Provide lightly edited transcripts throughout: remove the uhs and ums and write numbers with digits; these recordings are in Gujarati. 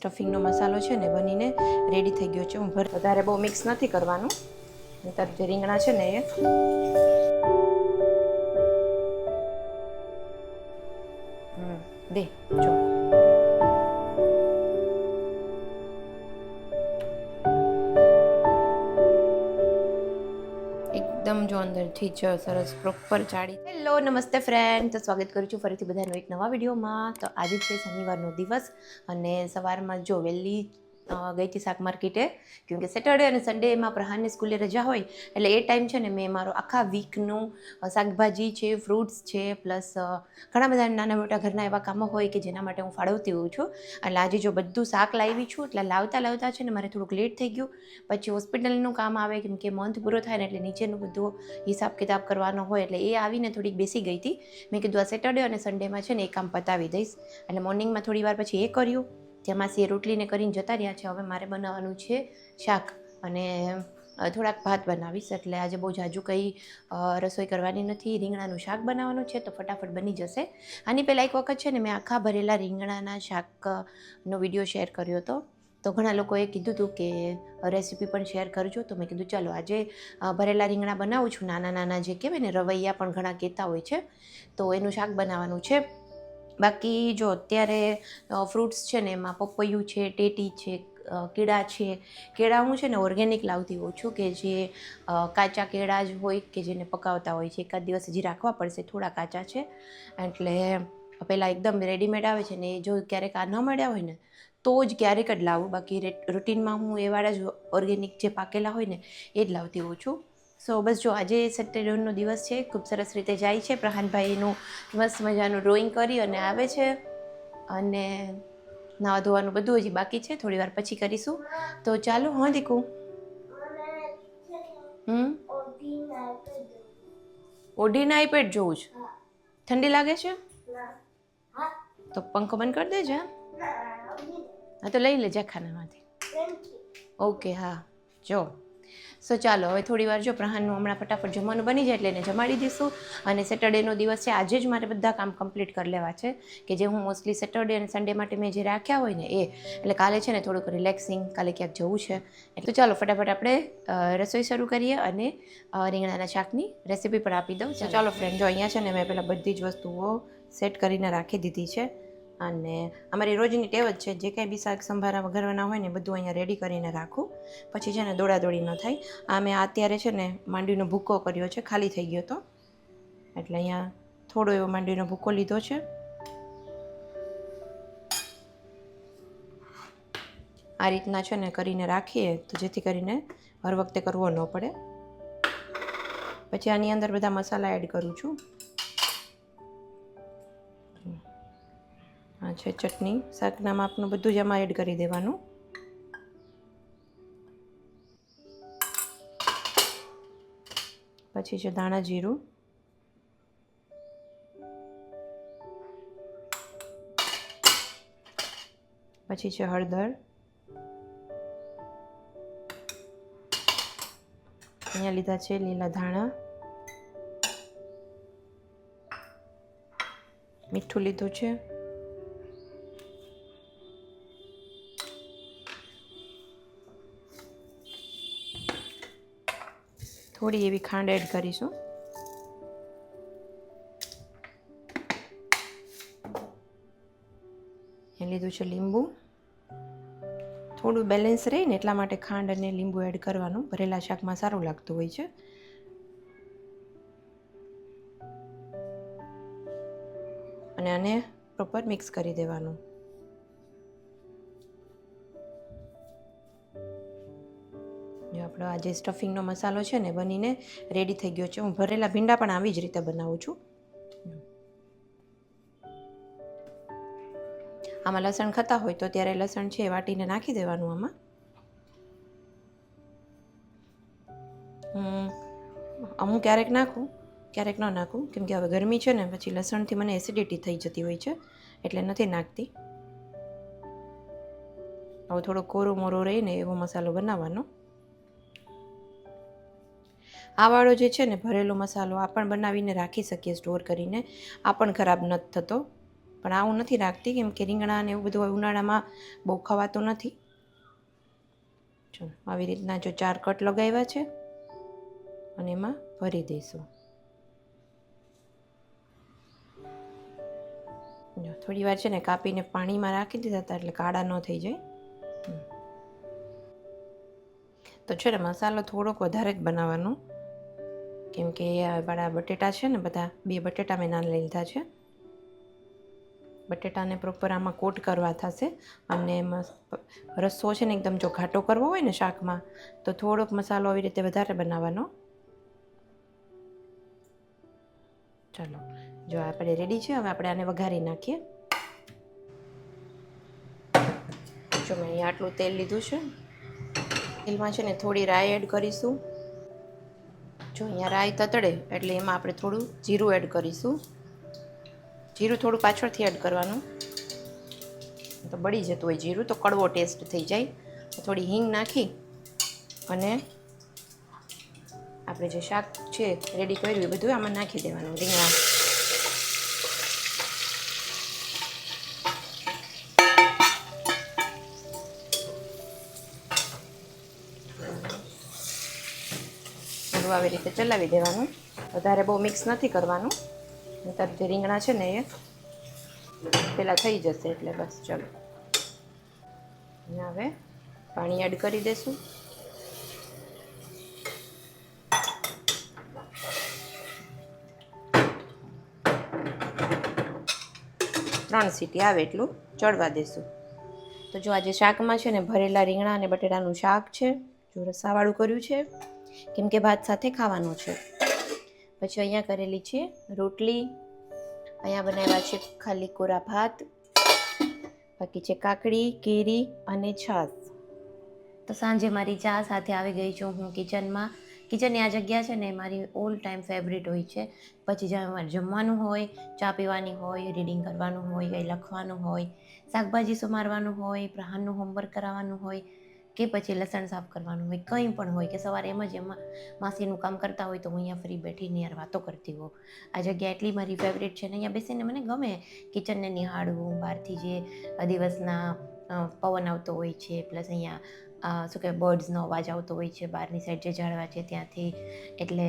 સ્ટફિંગનો મસાલો છે ને બનીને રેડી થઈ ગયો છે. હું વધારે બહુ મિક્સ નથી કરવાનું. નહીંતર જે રીંગણા છે ને એ દે જો એકદમ જો અંદરથી જ સરસ પ્રોપર ચાળી. હેલો નમસ્તે ફ્રેન્ડ, તો સ્વાગત કરું છું ફરીથી બધાનું એક નવા વિડીયોમાં. તો આજે છે શનિવારનો દિવસ અને સવારમાં જો વહેલી ગઈ હતી શાક માર્કેટે, કેમકે સેટરડે અને સન્ડેમાં પ્રહાનની સ્કૂલે રજા હોય એટલે એ ટાઈમ છે ને મેં મારો આખા વીકનું શાકભાજી છે, ફ્રૂટ્સ છે, પ્લસ ઘણા બધા નાના મોટા ઘરના એવા કામો હોય કે જેના માટે હું ફાળવતી હોઉં છું. એટલે આજે જો બધું શાક લાવી છું એટલે લાવતા છે ને મારે થોડુંક લેટ થઈ ગયું. પછી હોસ્પિટલનું કામ આવે કેમ કે મંથ પૂરો થાય ને એટલે નીચેનું બધું હિસાબ કિતાબ કરવાનો હોય એટલે એ આવીને થોડીક બેસી ગઈ હતી. મેં કીધું આ સેટરડે અને સન્ડેમાં છે ને એ કામ પતાવી દઈશ. એટલે મોર્નિંગમાં થોડી વાર પછી એ કર્યું, જેમાં એ રોટલીને કરીને જતા રહ્યા છે. હવે મારે બનાવવાનું છે શાક અને થોડાક ભાત બનાવીશ. એટલે આજે બહુ જાજુ કંઈ રસોઈ કરવાની નથી. રીંગણાનું શાક બનાવવાનું છે તો ફટાફટ બની જશે. આની પહેલાં એક વખત છે ને મેં આખા ભરેલા રીંગણાના શાકનો વિડીયો શેર કર્યો હતો. તો ઘણા લોકોએ કીધું હતું કે રેસીપી પણ શેર કરજો. તો મેં કીધું ચાલો આજે ભરેલા રીંગણા બનાવું છું. નાના નાના જે કહેવાય ને રવૈયા પણ ઘણા કહેતા હોય છે, તો એનું શાક બનાવવાનું છે. બાકી જો અત્યારે ફ્રૂટ્સ છે ને એમાં પપૈયું છે, ટેટી છે, કેળા છે. કેળા હું છે ને ઓર્ગેનિક લાવતી હોઉં છું, કે જે કાચા કેળા જ હોય કે જેને પકાવતા હોય છે. એકાદ દિવસ હજી રાખવા પડશે, થોડા કાચા છે. એટલે પહેલાં એકદમ રેડીમેડ આવે છે ને એ જો ક્યારેક આ ન મળ્યા હોય ને તો જ ક્યારેક જ લાવું. બાકી રૂટીનમાં હું એવાળા જ ઓર્ગેનિક જે પાકેલા હોય ને એ જ લાવતી હોઉં છું. સો બસ જો આજે સેટરડેનો દિવસ છે, ખૂબ સરસ રીતે જાય છે. પ્રહાનભાઈનું મસ્ત મજાનું ડ્રોઈંગ કરી અને આવે છે. અને નાવા ધોવાનું બધું હજી બાકી છે, થોડી વાર પછી કરીશું. તો ચાલો. હા દીકુ, ઓઢીને આઈપેડ જોઉં છે? ઠંડી લાગે છે તો પંખો બંધ કરી દેજે. હા તો લઈ લેજે ખાનામાંથી. ઓકે હા જો. સો ચાલો હવે થોડી વાર જો પ્રહાનનું હમણાં ફટાફટ જમવાનું બની જાય એટલે એને જમાડી દઈશું. અને સેટરડેનો દિવસ છે, આજે જ મારે બધા કામ કમ્પ્લીટ કરી લેવા છે, કે જે હું મોસ્ટલી સેટરડે અને સન્ડે માટે મેં જે રાખ્યા હોય ને એ. એટલે કાલે છે ને થોડુંક રિલેક્સિંગ, કાલે ક્યાંક જવું છે. એટલે ચાલો ફટાફટ આપણે રસોઈ શરૂ કરીએ અને રીંગણાના શાકની રેસીપી પણ આપી દઉં. ચાલો ફ્રેન્ડ, જો અહીંયા છે ને મેં પહેલાં બધી જ વસ્તુઓ સેટ કરીને રાખી દીધી છે. અને અમારી રોજની ટેવ જ છે, જે કંઈ બી શાક સંભારા વઘારવાના હોય ને બધું અહીંયા રેડી કરીને રાખું, પછી છે ને દોડાદોડી ન થાય. આ મેં અત્યારે છે ને માંડવીનો ભૂકો કર્યો છે, ખાલી થઈ ગયો હતો એટલે અહીંયા થોડો એવો માંડવીનો ભૂકો લીધો છે. આ રીતના છે ને કરીને રાખીએ તો જેથી કરીને હર વખતે કરવો ન પડે. પછી આની અંદર બધા મસાલા એડ કરું છું. આ છે ચટણી, શાકના માપનું બધું જ આમાં એડ કરી દેવાનું. પછી છે ધાણા જીરું, પછી છે હળદર, અહીંયા લીધા છે લીલા ધાણા, મીઠું લીધું છે, થોડી એવી ખાંડ એડ કરીશું. એ લીધું છે લીંબુ. થોડું બેલેન્સ રહે ને એટલા માટે ખાંડ અને લીંબુ એડ કરવાનું. ભરેલા શાકમાં સારું લાગતું હોય છે. અને આને પ્રોપર મિક્સ કરી દેવાનું. જો આપણો આ જે સ્ટફિંગનો મસાલો છે ને બનીને રેડી થઈ ગયો છે. હું ભરેલા ભીંડા પણ આવી જ રીતે બનાવું છું. આમાં લસણ ખાતા હોય તો ત્યારે લસણ છે વાટીને નાખી દેવાનું આમાં. અમુક ક્યારેક નાખું, ક્યારેક ન નાખું, કેમ કે હવે ગરમી છે ને પછી લસણથી મને એસિડિટી થઈ જતી હોય છે એટલે નથી નાખતી. હવે થોડો કોરો મોરો રહીને એવો મસાલો બનાવવાનો. આ વાળો જે છે ને ભરેલો મસાલો આ પણ બનાવીને રાખી શકીએ સ્ટોર કરીને, આ પણ ખરાબ નથી થતો. પણ આવું નથી રાખતી કેમ કે રીંગણા ને એવું બધું હોય ઉનાળામાં બહુ ખવાતું નથી. જો આવી રીતના જો 4 કટ લગાવ્યા છે અને એમાં ભરી દઈશું. થોડી વાર છે ને કાપીને પાણીમાં રાખી દીધા હતા એટલે કાળા ન થઈ જાય. તો છે ને મસાલો થોડોક વધારે જ બનાવવાનો કેમ કે વાળા બટેટા છે ને બધા 2 બટેટા મેં નાના લીધા છે. બટેટાને પ્રોપર આમાં કોટ કરવા થશે અને રસ્સો છે ને એકદમ જો ઘાટો કરવો હોય ને શાકમાં તો થોડોક મસાલો આવી રીતે વધારે બનાવવાનો. ચાલો જો આપણે રેડી છે. હવે આપણે આને વઘારી નાખીએ. જો મેં અહીંયા આટલું તેલ લીધું છે. તેલમાં છે ને થોડી રાઈ એડ કરીશું. જો અહીંયા રાઈ તતડે એટલે એમાં આપણે થોડું જીરું એડ કરીશું. જીરું થોડું પાછળથી એડ કરવાનું તો બળી જતું હોય જીરું તો કડવો ટેસ્ટ થઈ જાય. થોડી હિંગ નાખી અને આપણે જે શાક છે રેડી કર્યું એ બધું આમાં નાખી દેવાનું. રીંગણા આવી રીતે ચલાવી દેવાનું. વધારે બહુ મિક્સ નથી કરવાનું નહીંતર જે રીંગણા છે ને એ પેલા થઈ જશે એટલે બસ. ચલો હવે પાણી એડ કરી દઈશું. ત્રણ સીટી આવે એટલું ચડવા દેશું. તો જો આજે શાકમાં છે ને ભરેલા રીંગણા અને બટેટાનું શાક છે. જો રસાવાળું કર્યું છે કેમ કે ભાત સાથે ખાવાનું છે. પછી અહીંયા કરેલી છે રોટલી. અહીંયા બનાવ્યા છે ખાલી કોરા ભાત. બાકી છે કાકડી, કેરી અને છાશ. તો સાંજે મારી ચા સાથે આવી ગઈ છું હું કિચનમાં. કિચનની આ જગ્યા છે ને મારી ઓલ ટાઈમ ફેવરિટ હોય છે. પછી જ્યાં અમારે જમવાનું હોય, ચા પીવાની હોય, રીડિંગ કરવાનું હોય, કંઈ લખવાનું હોય, શાકભાજી સુમારવાનું હોય, પ્રહારનું હોમવર્ક કરાવવાનું હોય કે પછી લસણ સાફ કરવાનું હોય, કંઈ પણ હોય કે સવારે એમ જ એમાં માસીનું કામ કરતા હોય તો હું અહીંયા ફ્રી બેઠીને યાર વાતો કરતી હોઉં. આ જગ્યા એટલી મારી ફેવરિટ છે ને અહીંયા બેસીને મને ગમે કિચનને નિહાળવું. બહારથી જે દિવસના પવન આવતો હોય છે પ્લસ અહીંયા શું કહેવાય બર્ડ્સનો અવાજ આવતો હોય છે બહારની સાઈડ જે ઝાડવા છે ત્યાંથી. એટલે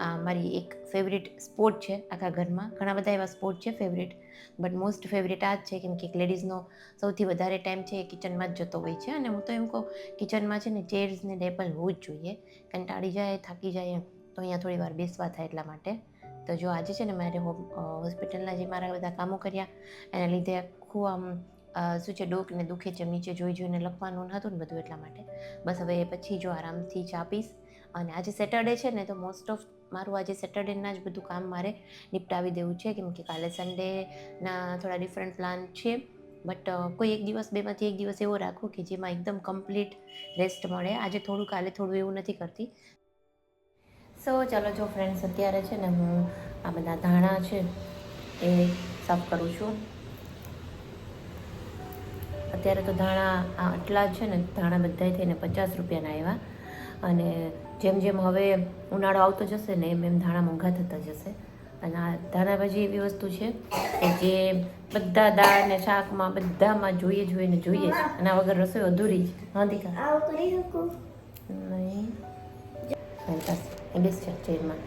આ મારી એક ફેવરિટ સ્પોટ છે આખા ઘરમાં. ઘણા બધા એવા સ્પોટ છે ફેવરિટ બટ મોસ્ટ ફેવરિટ આ જ છે કેમ કે એક લેડીઝનો સૌથી વધારે ટાઈમ છે એ કિચનમાં જ જતો હોય છે. અને હું તો એમ કહું કિચનમાં છે ને ચેર્સ ને ટેબલ હોવું જ જોઈએ. કંટાળી જાય, થાકી જાય તો અહીંયા થોડી વાર બેસવા થાય એટલા માટે. તો જો આજે છે ને મારે હોસ્પિટલના જે મારા બધા કામો કર્યા એના લીધે આખું આમ શું છે ડોક ને દુખે છે નીચે જોઈને લખવાનું હતું ને બધું એટલા માટે. બસ હવે પછી જો આરામથી ચા પીશ. અને આજે સેટરડે છે ને તો મોસ્ટ ઓફ મારું આજે સેટરડેના જ બધું કામ મારે નિપટાવી દેવું છે કેમ કે કાલે સન્ડેના થોડા ડિફરન્ટ પ્લાન છે. બટ કોઈ એક દિવસ બેમાંથી એક દિવસ એવો રાખો કે જેમાં એકદમ કમ્પ્લીટ રેસ્ટ મળે. આજે થોડું કાલે થોડું એવું નથી કરતી. સો ચાલો જો ફ્રેન્ડ્સ અત્યારે છે ને હું આ બધા ધાણા છે એ સાફ કરું છું. અત્યારે તો ધાણા આટલા જ છે ને ધાણા બધા થઈને 50 રૂપિયાના આવ્યા. અને જેમ જેમ હવે ઉનાળો આવતો જશે ને એમ ધાણા મોંઘા થતા જશે. અને આ ધાણાભાજી એવી વસ્તુ છે કે જે બધા દાળ ને શાકમાં બધામાં જોઈએ જ. અને આ વગર રસોઈ અધૂરી જ. હા દીકા નહીં બેસ છે ચેરમાં.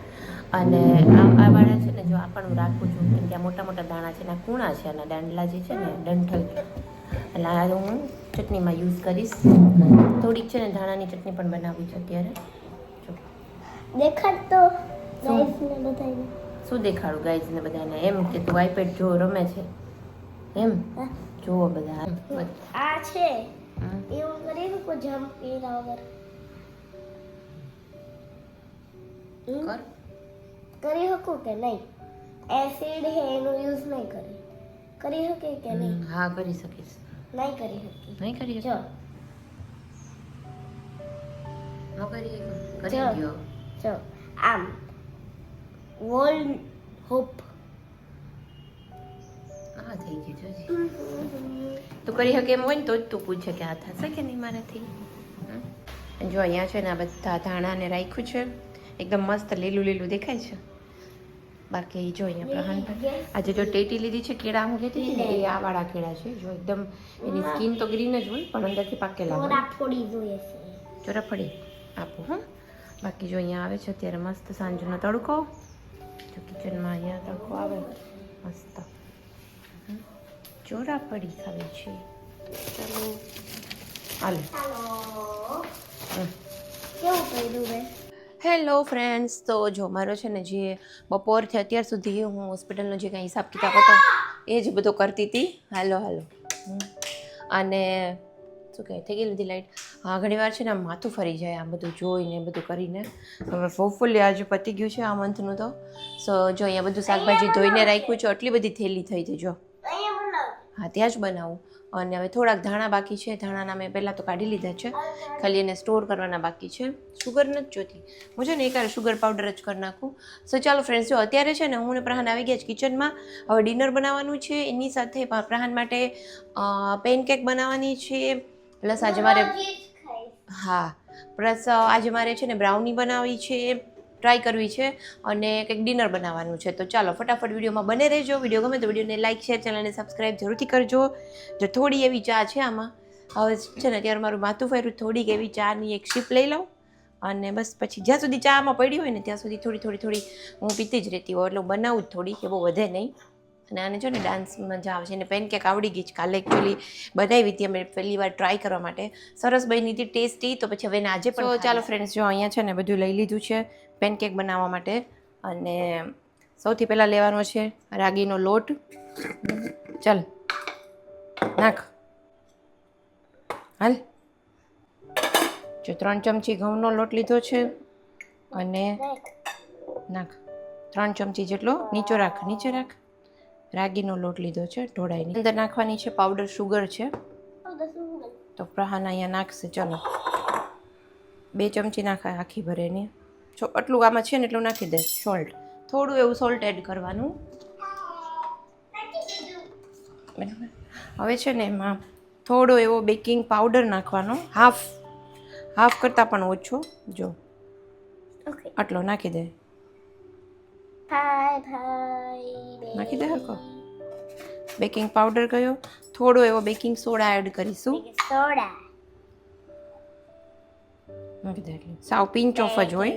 અને આ વાળા છે ને જો આ પણ હું રાખું છું કેમ કે આ મોટા મોટા દાણા છે ને આ કૂણા છે અને દાંડલા જે છે ને ડંઠલ એટલે આ હું ચટણીમાં યુઝ કરીશ. થોડીક છે ને ધાણાની ચટણી પણ બનાવી છે અત્યારે. જો દેખાડ તો ગાઈઝને બધાને. શું દેખાડું ગાઈઝને બધાને? એમ કે તું આઈપેડ જો રમે છે એમ જુઓ બધા. આ છે એવું કરી શકો જમ્પ એના વગર કર કરી શકું કે નહીં? એસિડ હે એનો યુઝ નહીં કરી શકે કે નહીં? હા કરી શકીશ. નહીં કરી શકી. નહીં કરી જો ન કરી જો ગયો. જો આમ વોલ હોપ હા થઈ ગયું જોજી. તું કરી શકે એમ હોય ને તો જ તું પૂછે કે આ થશે કે નહીં મારાથી. જો અહીંયા છે ને આ બધા ધાણાને રાખ્યું છે એકદમ મસ્ત લીલું લીલું દેખાય છે. બાકી જો અહીંયા પ્રહાનભાઈ આજે જો ટેટી લીધી છે કેળા હું લેતી હતી ને એ આ વાળા કેળા છે જો એકદમ એની સ્કીન તો ગ્રીન જ હોય પણ અંદરથી પાકેલા હોય થોડી જોઈએ છે ચોરાફળી આપો હા બાકી જો અહીંયા આવે છે અત્યારે મસ્ત સાંજનો તડકો જો કિચનમાં અહીંયા તડકો આવે મસ્ત ચોરાફળી ખાવી છે ચાલો હાલો કેવું કર્યું મેં હેલો ફ્રેન્ડ્સ તો જો મારો છે ને જે બપોરથી અત્યાર સુધી હું હોસ્પિટલનો જે કાંઈ હિસાબ કિતાબ હતો એ જ બધો કરતી હતી હાલો અને શું કહે થઈ ગઈ લીધી લાઈટ હા ઘણીવાર છે ને આમ માથું ફરી જાય આમ બધું જોઈને બધું કરીને હવે હોપફુલી આજે પતી ગયું છે આ મંથનું તો સો જો અહીંયા બધું શાકભાજી ધોઈને રાખ્યું છે આટલી બધી થેલી થઈ હતી જો હા ત્યાં જ બનાવું અને હવે થોડાક ધાણા બાકી છે ધાણાના મેં પહેલાં તો કાઢી લીધા છે ખાલી એને સ્ટોર કરવાના બાકી છે શુગર નથી જોતી હું છે ને એકારે શુગર પાવડર જ કરી નાખું સો ચાલો ફ્રેન્ડ્સ જો અત્યારે છે ને હું ને પ્રહાન આવી ગયા છે કિચનમાં હવે ડિનર બનાવવાનું છે એની સાથે પ્રહાન માટે પેનકેક બનાવવાની છે પ્લસ આજે મારે હા પ્લસ આજે મારે છે ને બ્રાઉની બનાવવી છે ટ્રાય કરવી છે અને કંઈક ડિનર બનાવવાનું છે તો ચાલો ફટાફટ વિડીયોમાં બને રહેજો વિડીયો ગમે તો વિડીયોને લાઇક શેર ચેનલને સબસ્ક્રાઈબ જરૂરથી કરજો જો થોડી એવી ચા છે આમાં હવે છે ને અત્યારે મારું માથું ફેર્યું થોડીક એવી ચાની એક શીપ લઈ લઉં અને બસ પછી જ્યાં સુધી ચા આમાં પડી હોય ને ત્યાં સુધી થોડી હું પીતી જ રહેતી હોય એટલે હું બનાવું જ થોડી કે બહુ વધે નહીં અને આને જો ને ડાન્સમાં મજા આવે છે એને પેનકેક આવડી ગઈ છે કાલે એકચ્યુઅલી બનાવી હતી અમે પહેલી વાર ટ્રાય કરવા માટે સરસ બની હતી ટેસ્ટી તો પછી હવે એને આજે પણ ચાલો ફ્રેન્ડ્સ જો અહીંયા છે ને બધું લઈ લીધું છે પેનકેક બનાવવા માટે અને સૌથી પહેલાં લેવાનો છે રાગીનો લોટ ચાલ નાખ હાલ જો 3 ચમચી ઘઉંનો લોટ લીધો છે અને નાખ 3 ચમચી જેટલો નીચે રાખ રાગીનો લોટ લીધો છે ઢોળાઈની અંદર નાખવાની છે પાવડર શુગર છે તો પ્રહાન અહીંયા નાખશે ચલો 2 ચમચી નાખાય આખી ભરેની જો આટલું આમાં છે ને એટલું નાખી દે સોલ્ટ થોડું એવું સોલ્ટ એડ કરવાનું બરાબર હવે છે ને એમાં થોડો એવો બેકિંગ પાવડર નાખવાનો હાફ કરતાં પણ ઓછો જો આટલો નાખી દે નાખી દે હરકો બેકિંગ પાવડર કયો થોડો એવો બેકિંગ સોડા એડ કરીશું નાખી દે એટલે સાવ પિંચ ઓફ જ હોય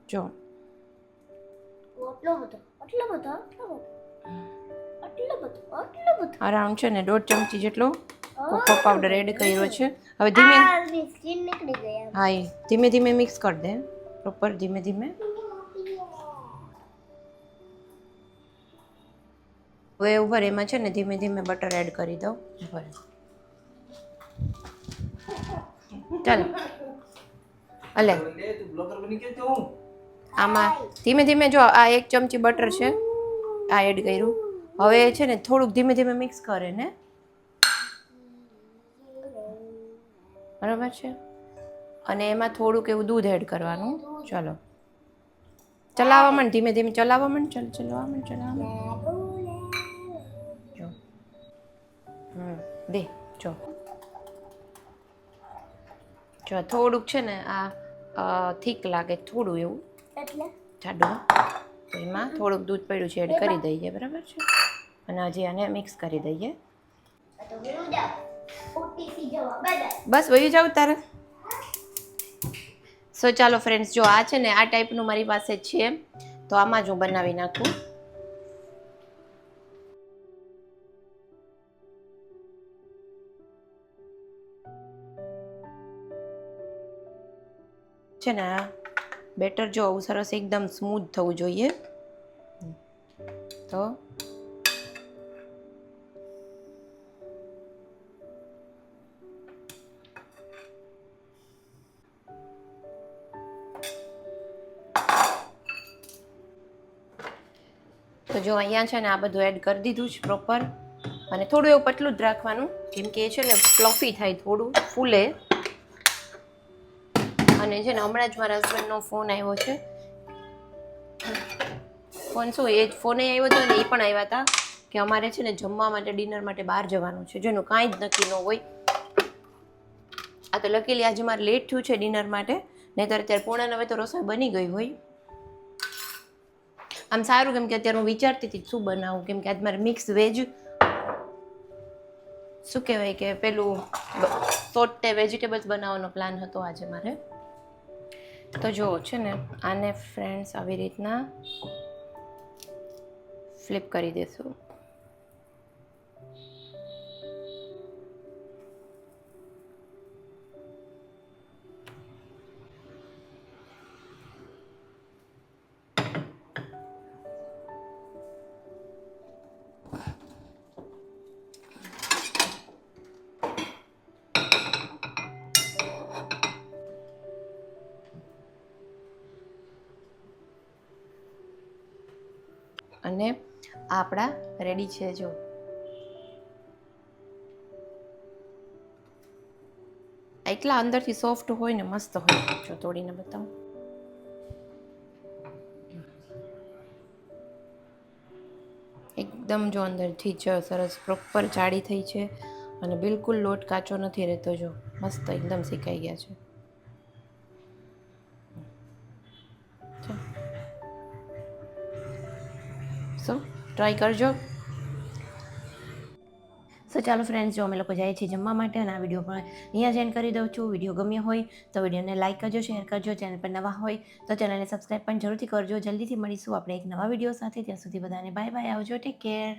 જો અરાઉન્ડ છે ને 1.5 ચમચી જેટલો કોકો પાવડર એડ કર્યો છે હવે ધીમે ધીમે મિક્સ કરી દે પ્રોપર ધીમે હવે ઉપર એમાં છે ને ધીમે બટર એડ કરી દઉં ઉપર ચાલો અલે આમાં ધીમે જો આ 1 ચમચી બટર છે આ એડ કર્યું હવે છે ને થોડુંક ધીમે મિક્સ કરે ને બરાબર છે અને એમાં થોડુંક એવું દૂધ એડ કરવાનું ચલો ચલાવવા માંડ ધીમે ચલાવવા માંડ ચલાવવા માંડ જો દે જો થોડુંક છે ને આ થીક લાગે થોડું એવું જાડું તો એમાં થોડુંક દૂધ પડ્યું છે એડ કરી દઈએ બરાબર છે અને હજી આને મિક્સ કરી દઈએ બસ વહી જાવ તારે સો ચાલો ફ્રેન્ડ્સ જો આ છે ને આ ટાઈપનું મારી પાસે છે તો આમાં જ હું બનાવી નાખું છે ને આ બેટર જો આવું સરસ એકદમ સ્મૂથ થવું જોઈએ તો જો અહીંયા છે ને આ બધું એડ કરી દીધું છે પ્રોપર અને થોડું એવું પતલું જ રાખવાનું કેમ કે એ છે ને ફ્લફી થાય થોડું ફૂલે અને છે ને હમણાં જ મારા હસબન્ડનો ફોન આવ્યો છે ફોન શું એ ફોને આવ્યો હતો ને એ પણ આવ્યા હતા કે અમારે છે ને જમવા માટે ડિનર માટે બહાર જવાનું છે જેનું કાંઈ જ નક્કી ન હોય આ તો લકીલી આજે મારે લેટ થયું છે ડિનર માટે નહીંતર અત્યારે પૂર્ણ હવે તો રસોઈ બની ગઈ હોય. આમ સારું, કેમ કે અત્યારે હું વિચારતી હતી શું બનાવું, કેમ કે આજ મારે મિક્સ વેજ શું કહેવાય કે પેલું સોટે વેજીટેબલ્સ બનાવવાનો પ્લાન હતો આજે મારે. તો જો છે ને આને ફ્રેન્ડ્સ આવી રીતના ફ્લિપ કરી દેશું. અને આ આપણા રેડી છે. જો એટલા અંદરથી સોફ્ટ હોય ને મસ્ત હોય. જો તોડીને બતાવું. એકદમ જો અંદરથી જ સરસ પ્રોપર જાડી થઈ છે અને બિલકુલ લોટ કાચો નથી રહેતો. જો મસ્ત એકદમ શેકાઈ ગયા છે. સો ટ્રાય કરજો. સો ચાલો ફ્રેન્ડ્સ, જો અમે લોકો જાય છીએ જમવા માટે અને આ વિડીયો પણ અહીંયા જ એન્ડ કરી દઉં છું. વિડીયો ગમ્યો હોય તો વિડીયોને લાઇક કરજો, શેર કરજો. ચેનલ પર નવા હોય તો ચેનલને સબસ્ક્રાઈબ પણ જરૂરથી કરજો. જલ્દીથી મળીશું આપણે એક નવા વિડીયો સાથે. ત્યાં સુધી બધાને બાય બાય, આવજો, ટેક કેર.